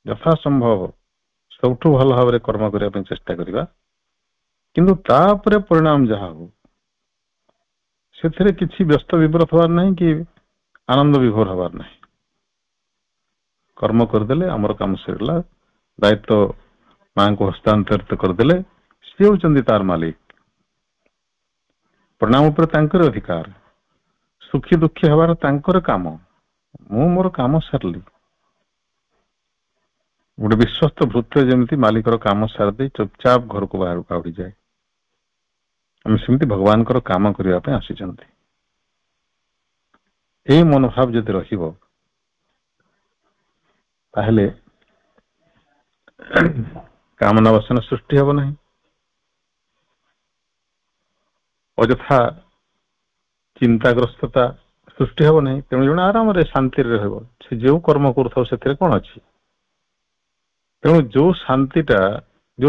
ଯଥାସମ୍ଭବ ସବୁଠୁ ଭଲ ଭାବରେ କର୍ମ କରିବା ପାଇଁ ଚେଷ୍ଟା କରିବା, କିନ୍ତୁ ତାପରେ ପରିଣାମ ଯାହା ହଉ ସେଥିରେ କିଛି ବ୍ୟସ୍ତ ବିବ୍ରତ ହବାର ନାହିଁ କି ଆନନ୍ଦ ବିଭୋର ହବାର ନାହିଁ। କର୍ମ କରିଦେଲେ ଆମର କାମ ସରିଲା, ଦାୟିତ୍ୱ ମାଙ୍କୁ ହସ୍ତାନ୍ତରିତ କରିଦେଲେ, ସିଏ ହଉଛନ୍ତି ତାର ମାଲିକ, ପରିଣାମ ଉପରେ ତାଙ୍କର ଅଧିକାର, ସୁଖୀ ଦୁଃଖୀ ହେବାର ତାଙ୍କର କାମ। ମୁଁ ମୋର କାମ ସାରିଲି। ଗୋଟେ ବିଶ୍ୱସ୍ତ ଭୃତ୍ୟ ଯେମିତି ମାଲିକର କାମ ସାରିଦେଇ ଚୁପଚାପ ଘରକୁ ବାହୁଡିଯାଏ, ଆମେ ସେମିତି ଭଗବାନଙ୍କର କାମ କରିବା ପାଇଁ ଆସିଛନ୍ତି। ଏଇ ମନୋଭାବ ଯଦି ରହିବ ତାହେଲେ କାମନା ବାସନା ସୃଷ୍ଟି ହେବ ନାହିଁ, ଅଯଥା ଚିନ୍ତାଗ୍ରସ୍ତତା ସୃଷ୍ଟି ହେବ ନାହିଁ। ତେଣୁ ଜଣେ ଆରାମରେ ଶାନ୍ତିରେ ରହିବ। ସେ ଯୋଉ କର୍ମ କରୁଥାଉ ସେଥିରେ କଣ ଅଛି? ତେଣୁ ଯୋଉ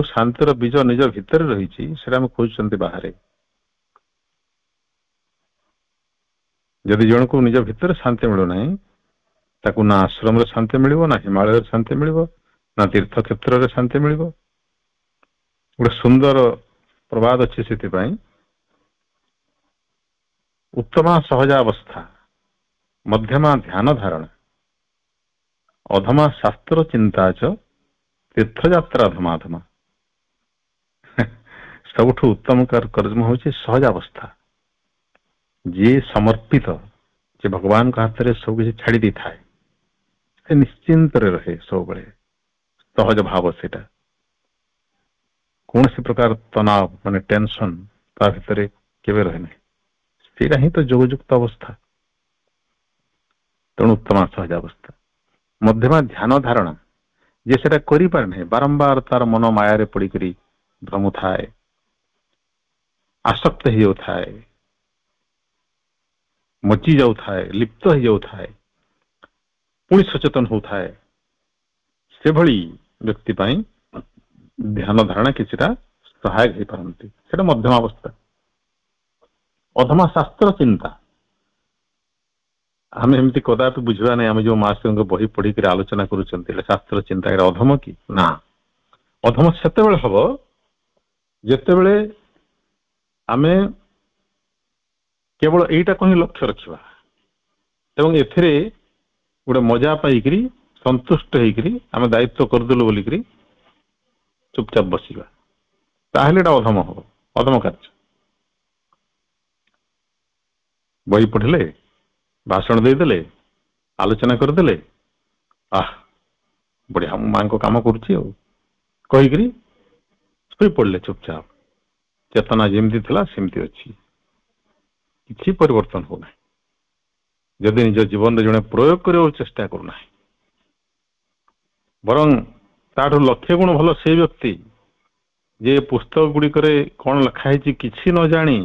ଶାନ୍ତିର ବୀଜ ନିଜ ଭିତରେ ରହିଛି ସେଟା ଆମେ ଖୋଜୁଛନ୍ତି ବାହାରେ। ଯଦି ଜଣକୁ ନିଜ ଭିତରେ ଶାନ୍ତି ମିଳୁନାହିଁ, ତାକୁ ନା ଆଶ୍ରମରେ ଶାନ୍ତି ମିଳିବ, ନା ହିମାଳୟରେ ଶାନ୍ତି ମିଳିବ, ନା ତୀର୍ଥକ୍ଷେତ୍ରରେ ଶାନ୍ତି ମିଳିବ। ଗୋଟେ ସୁନ୍ଦର ପ୍ରବାଦ ଅଛି ସେଥିପାଇଁ, ଉତ୍ତମା ସହଜାବସ୍ଥା, ମଧ୍ୟମା ଧ୍ୟାନ ଧାରଣା, ଅଧମା ଶାସ୍ତ୍ର ଚିନ୍ତାଚ, ତୀର୍ଥଯାତ୍ରା ଧମାଧମା। ସବୁଠୁ ଉତ୍ତମ କର୍ମ ହଉଛି ସହଜାବସ୍ଥା। ଯିଏ ସମର୍ପିତ, ଯେ ଭଗବାନଙ୍କ ହାତରେ ସବୁ କିଛି ଛାଡି ଦେଇଥାଏ, ସେ ନିଶ୍ଚିନ୍ତରେ ରହେ, ସବୁବେଳେ ସହଜ ଭାବ। ସେଇଟା କୌଣସି ପ୍ରକାର ତନାବ ମାନେ ଟେନସନ ତା ଭିତରେ କେବେ ରହେ ନାହିଁ। ସେଇଟା ହିଁ ତ ଯୋଗଯୁକ୍ତ ଅବସ୍ଥା। ତେଣୁ ଉତ୍ତମ ସହଜାବସ୍ଥା। ମଧ୍ୟମା ଧ୍ୟାନ ଧାରଣା, ଯେ ସେଟା କରିପାରେ ନାହିଁ, ବାରମ୍ବାର ତାର ମନ ମାୟାରେ ପଡିକରି ଭ୍ରମୁଥାଏ, ଆସକ୍ତ ହେଇଯାଉଥାଏ, ମଚି ଯାଉଥାଏ, ଲିପ୍ତ ହେଇଯାଉଥାଏ, ପୁଣି ସଚେତନ ହଉଥାଏ, ସେଭଳି ବ୍ୟକ୍ତି ପାଇଁ ଧ୍ୟାନ ଧାରଣା କିଛିଟା ସହାୟକ ହେଇପାରନ୍ତି। ସେଟା ମଧ୍ୟମ ଅବସ୍ଥା। ଅଧମା ଶାସ୍ତ୍ର ଚିନ୍ତା, ଆମେ ଏମିତି କଦାପି ବୁଝିବା ନାହିଁ। ଆମେ ଯୋଉ ମାସଙ୍କ ବହି ପଢିକିରି ଆଲୋଚନା କରୁଛନ୍ତି, ହେଲେ ଶାସ୍ତ୍ର ଚିନ୍ତା ଏଟା ଅଧମ କି? ନା, ଅଧମ ସେତେବେଳେ ହବ ଯେତେବେଳେ ଆମେ କେବଳ ଏଇଟାକୁ ହିଁ ଲକ୍ଷ୍ୟ ରଖିବା ଏବଂ ଏଥିରେ ଗୋଟେ ମଜା ପାଇକିରି ସନ୍ତୁଷ୍ଟ ହେଇକିରି ଆମେ ଦାୟିତ୍ୱ କରିଦେଲୁ ବୋଲିକିରି ଚୁପଚାପ ବସିବା, ତାହେଲେ ଏଟା ଅଧମ ହବ, ଅଧମ କାର୍ଯ୍ୟ। ବହି ପଢିଲେ, ଭାଷଣ ଦେଇଦେଲେ, ଆଲୋଚନା କରିଦେଲେ, ବଢିଆ ମୁଁ ମାଙ୍କ କାମ କରୁଛି ଆଉ କହିକିରି ଶୋଇ ପଡିଲେ ଚୁପଚାପ। ଚେତନା ଯେମିତି ଥିଲା ସେମିତି ଅଛି, କିଛି ପରିବର୍ତ୍ତନ ହଉନାହିଁ। ଯଦି ନିଜ ଜୀବନରେ ଜଣେ ପ୍ରୟୋଗ କରିବାକୁ ଚେଷ୍ଟା କରୁନାହିଁ, ବରଂ ତାଠୁ ଲକ୍ଷେ ଗୁଣ ଭଲ ସେ ବ୍ୟକ୍ତି ଯେ ପୁସ୍ତକ ଗୁଡିକରେ କଣ ଲେଖା ହେଇଛି କିଛି ନ ଜାଣି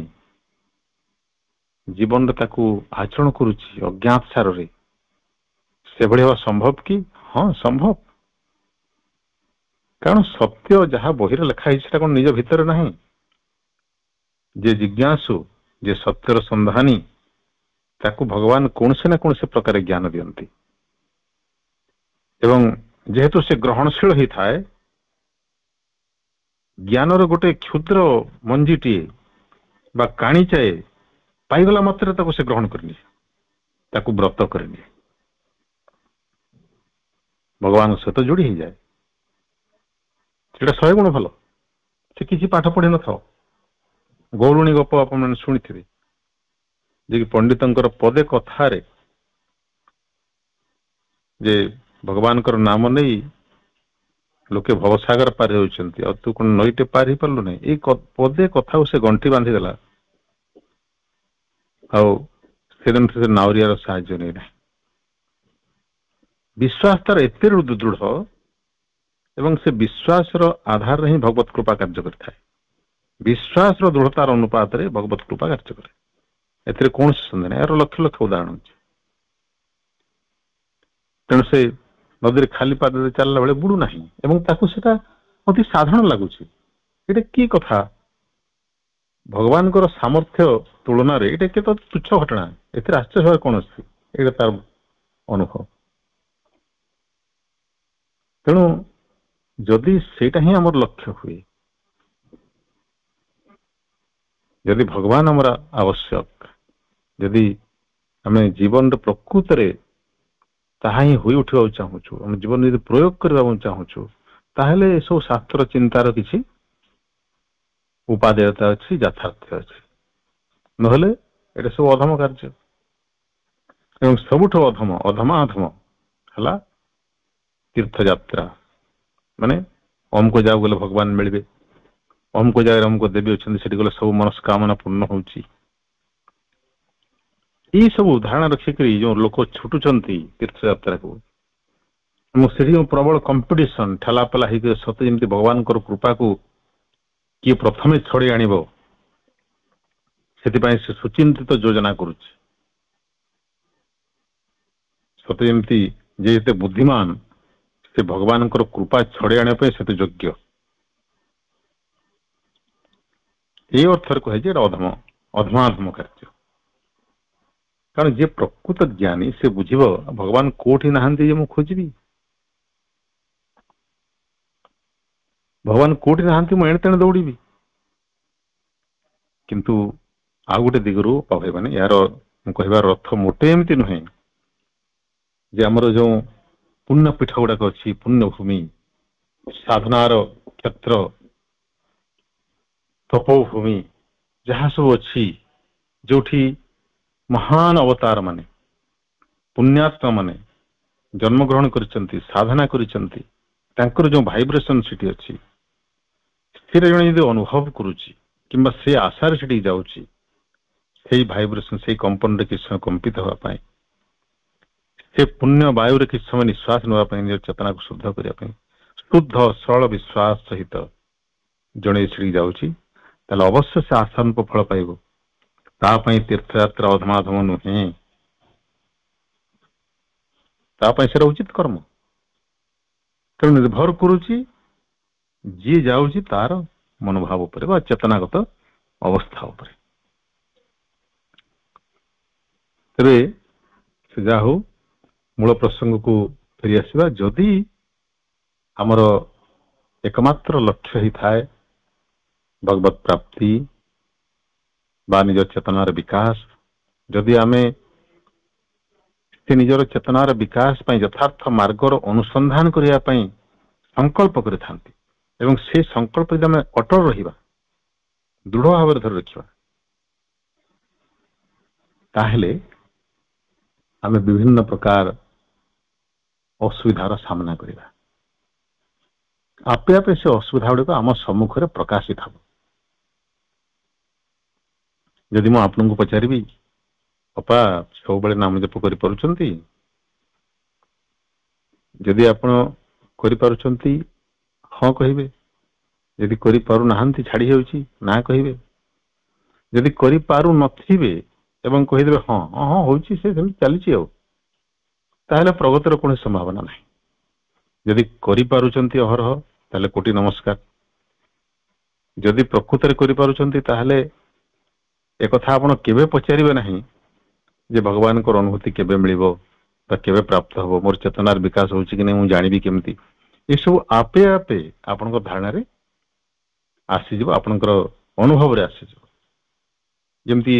ଜୀବନରେ ତାକୁ ଆଚରଣ କରୁଛି ଅଜ୍ଞାତ ସାରରେ। ସେଭଳି ହେବା ସମ୍ଭବ କି? ହଁ, ସମ୍ଭବ। କାରଣ ସତ୍ୟ ଯାହା ବହିରେ ଲେଖା ହେଇଛି ସେଟା କଣ ନିଜ ଭିତରେ ନାହିଁ? ଯେ ଜିଜ୍ଞାସୁ, ଯେ ସତ୍ୟର ସନ୍ଧାନୀ, ତାକୁ ଭଗବାନ କୌଣସି ନା କୌଣସି ପ୍ରକାର ଜ୍ଞାନ ଦିଅନ୍ତି ଏବଂ ଯେହେତୁ ସେ ଗ୍ରହଣଶୀଳ ହେଇଥାଏ, ଜ୍ଞାନର ଗୋଟେ କ୍ଷୁଦ୍ର ମଞ୍ଜିଟିଏ ବା କାଣିଚାଏ ପାଇଗଲା ମାତ୍ରେ ତାକୁ ସେ ଗ୍ରହଣ କରିନିଏ, ତାକୁ ବ୍ରତ କରିନିଏ, ଭଗବାନଙ୍କ ସହିତ ଯୋଡି ହେଇଯାଏ। ସେଟା 100 ଗୁଣ ଭଲ। ସେ କିଛି ପାଠ ପଢିନଥାଉ। ଗୌରୁଣୀ ଗପ ଆପଣମାନେ ଶୁଣିଥିବେ, ଯେ କି ପଣ୍ଡିତଙ୍କର ପଦେ କଥାରେ ଯେ ଭଗବାନଙ୍କର ନାମ ନେଇ ଲୋକେ ଭବସାଗର ପାର ହେଉଛନ୍ତି, ଆଉ ତୁ କଣ ନଈଟେ ପାର ହେଇପାରିଲୁ ନାହିଁ। ଏଇ ପଦେ କଥାକୁ ସେ ଗଣ୍ଠି ବାନ୍ଧିଦେଲା, ଆଉ ସେଦିନଠୁ ସେ ନାଉରିଆର ସାହାଯ୍ୟ ନେଇନାହିଁ। ବିଶ୍ୱାସ ତାର ଏତେ ଦୃଢ ଏବଂ ସେ ବିଶ୍ୱାସର ଆଧାରରେ ହିଁ ଭଗବତ କୃପା କାର୍ଯ୍ୟ କରିଥାଏ। ବିଶ୍ୱାସର ଦୃଢତାର ଅନୁପାତରେ ଭଗବତ କୃପା କାର୍ଯ୍ୟ କରେ, ଏଥିରେ କୌଣସି ସନ୍ଦେହ ନାହିଁ। ଏହାର ଲକ୍ଷ ଲକ୍ଷ ଉଦାହରଣ ଅଛି। ତେଣୁ ସେ ନଦୀରେ ଖାଲି ପାଦରେ ଚାଲିଲା ବେଳେ ବୁଡୁ ନାହିଁ ଏବଂ ତାକୁ ସେଟା ଅତି ସାଧାରଣ ଲାଗୁଛି। ଏଇଟା କି କଥା? ଭଗବାନଙ୍କର ସାମର୍ଥ୍ୟ ତୁଳନାରେ ଏଇଟା କେତେ ତୁଚ୍ଛ ଘଟଣା, ଏଥିରେ ଆଶ୍ଚର୍ଯ୍ୟ କୌଣସି, ଏଇଟା ତାର ଅନୁଭବ। ତେଣୁ ଯଦି ସେଇଟା ହିଁ ଆମର ଲକ୍ଷ୍ୟ ହୁଏ, ଯଦି ଭଗବାନ ଆମର ଆବଶ୍ୟକ, ଯଦି ଆମେ ଜୀବନରେ ପ୍ରକୃତରେ ତାହା ହିଁ ହୋଇ ଉଠିବାକୁ ଚାହୁଁଛୁ, ଆମ ଜୀବନ ଯଦି ପ୍ରୟୋଗ କରିବାକୁ ଚାହୁଁଛୁ, ତାହେଲେ ଏସବୁ ଶାସ୍ତ୍ର ଚିନ୍ତାର କିଛି ଉପାଦେୟତା ଅଛି, ଯଥାର୍ଥ ଅଛି। ନହେଲେ ଏଟା ସବୁ ଅଧମ କାର୍ଯ୍ୟ। ଏବଂ ସବୁଠୁ ଅଧମାଧମ ହେଲା ତୀର୍ଥଯାତ୍ରା। ମାନେ ଅମୁକ ଜାଗାକୁ ଗଲେ ଭଗବାନ ମିଳିବେ, ଅମୁକ ଜାଗାରେ ଅମୁକ ଦେବୀ ଅଛନ୍ତି, ସେଠି ଗଲେ ସବୁ ମନସ୍କାମନା ପୂର୍ଣ୍ଣ ହଉଛି। ଏଇ ସବୁ ଉଦାହରଣ ରଖିକରି ଯୋଉ ଲୋକ ଛୁଟୁଛନ୍ତି ତୀର୍ଥଯାତ୍ରାକୁ, ଏବଂ ସେଠି ଯୋଉ ପ୍ରବଳ କମ୍ପିଟିସନ ଠେଲାପେଲା ହେଇକି ସତେ ଯେମିତି ଭଗବାନଙ୍କର କୃପାକୁ କିଏ ପ୍ରଥମେ ଛଡେଇ ଆଣିବ, ସେଥିପାଇଁ ସେ ସୁଚିନ୍ତିତ ଯୋଜନା କରୁଛି। ସତେ ଯେମିତି ଯେ ଏତେ ବୁଦ୍ଧିମାନ, ସେ ଭଗବାନଙ୍କର କୃପା ଛଡେଇ ଆଣିବା ପାଇଁ ସେତେ ଯୋଗ୍ୟ। এই ଅର୍ଥରେ କୁହାଯାଇଛି ଏଟା ଅଧମାଧମ କାର୍ଯ୍ୟ। କାରଣ ଯିଏ ପ୍ରକୃତ ଜ୍ଞାନୀ ସେ ବୁଝିବ ଭଗବାନ କୋଉଠି ନାହାନ୍ତି ଯେ ମୁଁ ଖୋଜିବି, ଭଗବାନ କୋଉଠି ନାହାନ୍ତି ମୁଁ ଏଣେ ତେଣେ ଦୌଡ଼ିବି। କିନ୍ତୁ ଆଉ ଗୋଟେ ଦିଗରୁ ଭାଇମାନେ, ଏହାର ମୁଁ କହିବାର ଅର୍ଥ ମୋଟେ ଏମିତି ନୁହେଁ ଯେ ଆମର ଯୋଉ ପୁଣ୍ୟ ପୀଠ ଗୁଡାକ ଅଛି, ପୁଣ୍ୟଭୂମି, ସାଧନାର କ୍ଷେତ୍ର, ତପୋଭୂମି ଯାହା ସବୁ ଅଛି, ଯୋଉଠି ମହାନ ଅବତାର ମାନେ, ପୁଣ୍ୟାତ୍ମା ମାନେ ଜନ୍ମଗ୍ରହଣ କରିଛନ୍ତି, ସାଧନା କରିଛନ୍ତି, ତାଙ୍କର ଯୋଉ ଭାଇବ୍ରେସନ ସେଠି ଅଛି, ସେଟା ଜଣେ ଯଦି ଅନୁଭବ କରୁଛି କିମ୍ବା ସେ ଆଶାରେ ସେଠିକି ଯାଉଛି, ସେଇ ଭାଇବ୍ରେସନ, ସେଇ କମ୍ପନରେ କିଛି ସମୟ କମ୍ପିତ ହେବା ପାଇଁ, ସେ ପୁଣ୍ୟ ବାୟୁରେ କିଛି ସମୟ ନିଶ୍ୱାସ ନେବା ପାଇଁ, ନିଜ ଚେତନାକୁ ଶୁଦ୍ଧ କରିବା ପାଇଁ ଶୁଦ୍ଧ ସରଳ ବିଶ୍ୱାସ ସହିତ ଜଣେ ସେଠିକି ଯାଉଛି, ତାହେଲେ ଅବଶ୍ୟ ସେ ଆଶାନୁରୂପ ଫଳ ପାଇବ। ତା ପାଇଁ ତୀର୍ଥଯାତ୍ରା ଅଧମାଧମ ନୁହେଁ, ତା ପାଇଁ ସେଟା ଉଚିତ କର୍ମ। ତେଣୁ ନିର୍ଭର କରୁଛି ଯିଏ ଯାଉଛି ତାର ମନୋଭାବ ଉପରେ ବା ଚେତନାଗତ ଅବସ୍ଥା ଉପରେ। ତେବେ ସେ ଯାହା ହଉ, ମୂଳ ପ୍ରସଙ୍ଗକୁ ଫେରିଆସିବା। ଯଦି ଆମର ଏକମାତ୍ର ଲକ୍ଷ୍ୟ ହେଇଥାଏ ଭଗବତ ପ୍ରାପ୍ତି ବା ନିଜ ଚେତନାର ବିକାଶ, ଯଦି ଆମେ ସେ ନିଜର ଚେତନାର ବିକାଶ ପାଇଁ ଯଥାର୍ଥ ମାର୍ଗର ଅନୁସନ୍ଧାନ କରିବା ପାଇଁ ସଂକଳ୍ପ କରିଥାନ୍ତି, ଏବଂ ସେ ସଂକଳ୍ପ ଯଦି ଆମେ ଅଟଳ ରହିବା, ଦୃଢ ଭାବରେ ଧରି ରଖିବା, ତାହେଲେ ଆମେ ବିଭିନ୍ନ ପ୍ରକାର ଅସୁବିଧାର ସାମ୍ନା କରିବା। ଆପେ ଆପେ ସେ ଅସୁବିଧା ଗୁଡିକ ଆମ ସମ୍ମୁଖରେ ପ୍ରକାଶିତ ହେବ। ଯଦି ମୁଁ ଆପଣଙ୍କୁ ପଚାରିବି, ଅପା ସବୁବେଳେ ନାମ ଜପ କରିପାରୁଛନ୍ତି? ଯଦି ଆପଣ କରିପାରୁଛନ୍ତି ହଁ କହିବେ, ଯଦି କରିପାରୁନାହାନ୍ତି ଛାଡି ଯାଉଛି ନା କହିବେ। ଯଦି କରିପାରୁ ନଥିବେ ଏବଂ କହିଦେବେ ହଁ ହଁ ହଁ ହଉଛି, ସେ ସେମିତି ଚାଲିଛି ଆଉ, ତାହେଲେ ପ୍ରଗତିର କୌଣସି ସମ୍ଭାବନା ନାହିଁ। ଯଦି କରିପାରୁଛନ୍ତି ଅହରହ, ତାହେଲେ କୋଟି ନମସ୍କାର। ଯଦି ପ୍ରକୃତରେ କରିପାରୁଛନ୍ତି, ତାହେଲେ ଏକଥା ଆପଣ କେବେ ପଚାରିବେ ନାହିଁ ଯେ ଭଗବାନଙ୍କର ଅନୁଭୂତି କେବେ ମିଳିବ ବା କେବେ ପ୍ରାପ୍ତ ହବ, ମୋର ଚେତନାର ବିକାଶ ହଉଛି କି ନାହିଁ ମୁଁ ଜାଣିବି କେମିତି। ଏସବୁ ଆପେ ଆପେ ଆପଣଙ୍କ ଧାରଣାରେ ଆସିଯିବ, ଆପଣଙ୍କର ଅନୁଭବରେ ଆସିଯିବ। ଯେମିତି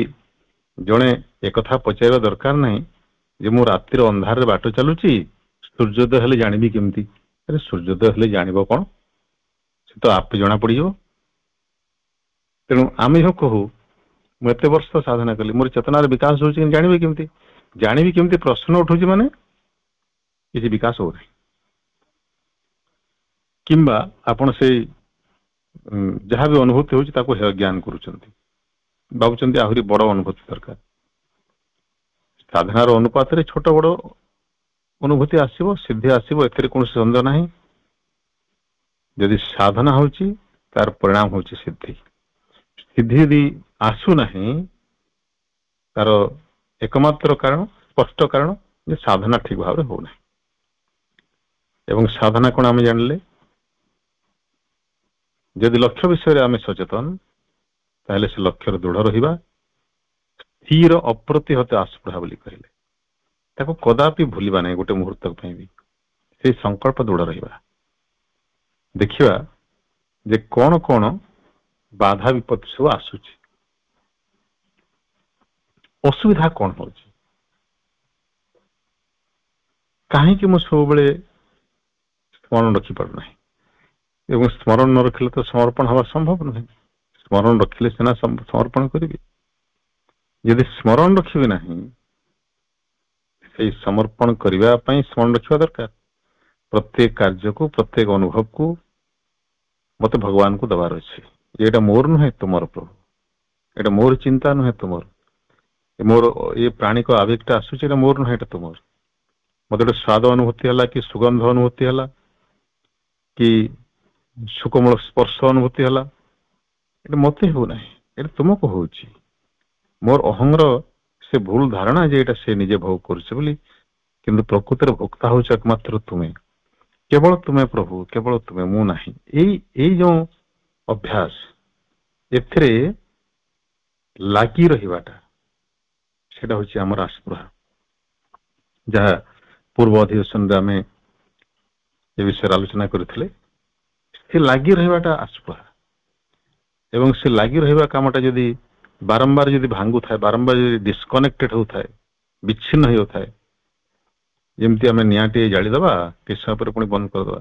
ଜଣେ ଏକଥା ପଚାରିବା ଦରକାର ନାହିଁ ଯେ ମୁଁ ରାତିର ଅନ୍ଧାରରେ ବାଟ ଚାଲୁଛି, ସୂର୍ଯ୍ୟୋଦୟ ହେଲେ ଜାଣିବି କେମିତି। ଆରେ ସୂର୍ଯ୍ୟୋଦୟ ହେଲେ ଜାଣିବ କଣ, ସେ ତ ଆପେ ଜଣା ପଡିଯିବ। ତେଣୁ ଆମେ ଯୋଉ କହୁ ମୁଁ ଏତେ ବର୍ଷ ସାଧନା କଲି, ମୋର ଚେତନାର ବିକାଶ ହଉଛି ଜାଣିବି କେମିତି, ଜାଣିବି କେମିତି ପ୍ରଶ୍ନ ଉଠୁଛି ମାନେ କିଛି ବିକାଶ ହଉନାହିଁ। କିମ୍ବା ଆପଣ ସେଇ ଯାହା ବି ଅନୁଭୂତି ହଉଛି ତାକୁ ହେୟ ଜ୍ଞାନ କରୁଛନ୍ତି, ଭାବୁଛନ୍ତି ଆହୁରି ବଡ ଅନୁଭୂତି ଦରକାର। ସାଧନାର ଅନୁପାତରେ ଛୋଟ ବଡ ଅନୁଭୂତି ଆସିବ, ସିଦ୍ଧି ଆସିବ, ଏଥିରେ କୌଣସି ସନ୍ଦେହ ନାହିଁ। ଯଦି ସାଧନା ହଉଛି ତାର ପରିଣାମ ହଉଛି ସିଦ୍ଧି। ସିଦ୍ଧି ଯଦି ଆସୁନାହିଁ, ତାର ଏକମାତ୍ର କାରଣ, ସ୍ପଷ୍ଟ କାରଣ ଯେ ସାଧନା ଠିକ ଭାବରେ ହଉନାହିଁ। ଏବଂ ସାଧନା କଣ ଆମେ ଜାଣିଲେ, ଯଦି ଲକ୍ଷ୍ୟ ବିଷୟରେ ଆମେ ସଚେତନ, ତାହେଲେ ସେ ଲକ୍ଷ୍ୟରେ ଦୃଢ ରହିବା। ସ୍ଥିର ଅପ୍ରତିହତ ଆସ୍ପୃହା ବୋଲି କହିଲେ, ତାକୁ କଦାପି ଭୁଲିବା ନାହିଁ ଗୋଟେ ମୁହୂର୍ତ୍ତ ପାଇଁ ବି, ସେଇ ସଂକଳ୍ପ ଦୃଢ ରହିବା। ଦେଖିବା ଯେ କଣ କଣ ବାଧା ବିପତ୍ତି ସବୁ ଆସୁଛି, ଅସୁବିଧା କଣ ହଉଛି, କାହିଁକି ମୁଁ ସବୁବେଳେ ସ୍ମରଣ ରଖିପାରୁନାହିଁ। ଏବଂ ସ୍ମରଣ ନ ରଖିଲେ ତ ସମର୍ପଣ ହେବା ସମ୍ଭବ ନୁହେଁ। ସ୍ମରଣ ରଖିଲେ ସିନା ସମର୍ପଣ କରିବି। ଯଦି ସ୍ମରଣ ରଖିବି ନାହିଁ, ସେଇ ସମର୍ପଣ କରିବା ପାଇଁ ସ୍ମରଣ ରଖିବା ଦରକାର। ପ୍ରତ୍ୟେକ କାର୍ଯ୍ୟକୁ, ପ୍ରତ୍ୟେକ ଅନୁଭବକୁ ମତେ ଭଗବାନଙ୍କୁ ଦେବାର ଅଛି। ଏଇଟା ମୋର ନୁହେଁ, ତୁମର ପ୍ରଭୁ। ଏଇଟା ମୋର ଚିନ୍ତା ନୁହେଁ, ତୁମର। ମୋର ଏ ପ୍ରାଣିକ ଆବେଗଟା ଆସୁଛି, ଏଇଟା ମୋର ନୁହେଁ, ଏଇଟା ତୁମର। ମତେ ଗୋଟେ ସ୍ୱାଦ ଅନୁଭୂତି ହେଲା, କି ସୁଗନ୍ଧ ଅନୁଭୂତି ହେଲା, କି ସୁକୋମଳ ସ୍ପର୍ଶ ଅନୁଭୂତି ହେଲା, ଏଟା ମତେ ହେଉନାହିଁ, ଏଟା ତୁମକୁ ହଉଛି। ମୋର ଅହଂର ସେ ଭୁଲ ଧାରଣା ଯେ ଏଇଟା ସେ ନିଜେ ଭୋଗ କରୁছে ବୋଲି, କିନ୍ତୁ ପ୍ରକୃତରେ ଭୋକ୍ତା ହଉଛି ଏକମାତ୍ର ତୁମେ। କେବଳ ତୁମେ ପ୍ରଭୁ, କେବଳ ତୁମେ, ମୁଁ ନାହିଁ। ଏଇ ଯୋଉ ଅଭ୍ୟାସ, ଏଥିରେ ଲାଗି ରହିବାଟା, ସେଟା ହଉଛି ଆମର ଆସ୍ପୃହା। ଯାହା ପୂର୍ବ ଅଧିବେଶନରେ ଆମେ ଏ ବିଷୟରେ ଆଲୋଚନା କରିଥିଲେ। ସେ ଲାଗି ରହିବାଟା ଆସ୍ପୃହା, ଏବଂ ସେ ଲାଗି ରହିବା କାମଟା ଯଦି ବାରମ୍ବାର ଯଦି ଭାଙ୍ଗୁଥାଏ, ବାରମ୍ବାର ଯଦି ଡିସକନେକ୍ଟେଡ ହଉଥାଏ, ବିଚ୍ଛିନ୍ନ ହେଉଥାଏ, ଯେମିତି ଆମେ ନିଆଁଟିଏ ଜାଳିଦବା, କିଛି ସମୟ ପରେ ପୁଣି ବନ୍ଦ କରିଦବା,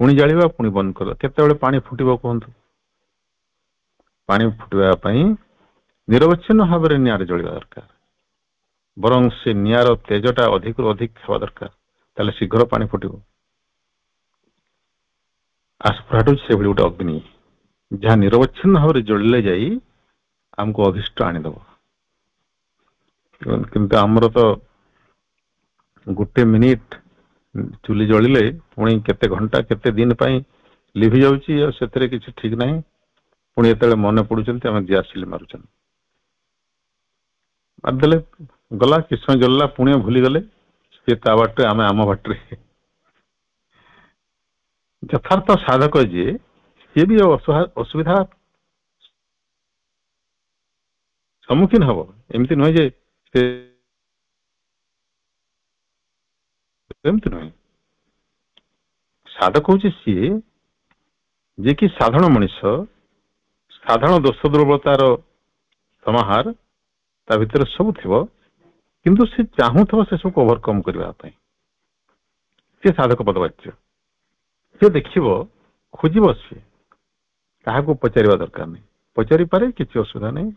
ପୁଣି ଜାଳିବା, ପୁଣି ବନ୍ଦ କରିଦବା, କେତେବେଳେ ପାଣି ଫୁଟିବ କୁହନ୍ତୁ? ପାଣି ଫୁଟିବା ପାଇଁ ନିରବଚ୍ଛିନ୍ନ ଭାବରେ ନିଆଁରେ ଜଳିବା ଦରକାର। ବରଂ ସେ ନିଆଁର ତେଜଟା ଅଧିକରୁ ଅଧିକ ହେବା ଦରକାର, ତାହେଲେ ଶୀଘ୍ର ପାଣି ଫୁଟିବ। ଆସ୍ପୃହାଟା ସେଭଳି ଗୋଟେ ଅଗ୍ନି, ଯାହା ନିରବଚ୍ଛିନ୍ନ ଭାବରେ ଜଳିଲେ ଯାଇ ଆମକୁ ଅଭିଷ୍ଟ ଆଣିଦବ। କିନ୍ତୁ ଆମର ତ ଗୋଟେ ମିନିଟ ଚୁଲି ଜଳିଲେ ପୁଣି କେତେ ଘଣ୍ଟା, କେତେ ଦିନ ପାଇଁ ଲିଭି ଯାଉଛି, ଆଉ ସେଥିରେ କିଛି ଠିକ ନାହିଁ। ପୁଣି ଯେତେବେଳେ ମନେ ପଡୁଛନ୍ତି, ଆମେ ଦିଆସିଲି ମାରୁଛନ୍ତି, ମାରିଦେଲେ ଗଲା, କିଛି ସମୟ ଜଳିଲା, ପୁଣି ଭୁଲିଗଲେ, ସିଏ ତା ବାଟରେ, ଆମେ ଆମ ବାଟରେ। ଯଥାର୍ଥ ସାଧକ ଯିଏ, ସିଏ ବି ଅସୁବିଧା ସମ୍ମୁଖୀନ ହବ। ଏମିତି ନୁହେଁ ଯେ ସେ, ଏମିତି ନୁହେଁ। ସାଧକ ହଉଛି ସିଏ, ଯିଏ କି ସାଧାରଣ ମଣିଷ, ସାଧାରଣ ଦୋଷ ଦୁର୍ବଳତାର ସମାହାର, ତା ଭିତରେ ସବୁ ଥିବ, କିନ୍ତୁ ସେ ଚାହୁଁଥିବ ସେ ସବୁକୁ ଓଭରକମ କରିବା ପାଇଁ। ସେ ସାଧକ ପଦବାଚ୍ୟ। ସେ ଦେଖିବ, ଖୋଜିବ, ସିଏ କାହାକୁ ପଚାରିବା ଦରକାର ନାହିଁ, ପଚାରିପାରେ, କିଛି ଅସୁବିଧା ନାହିଁ।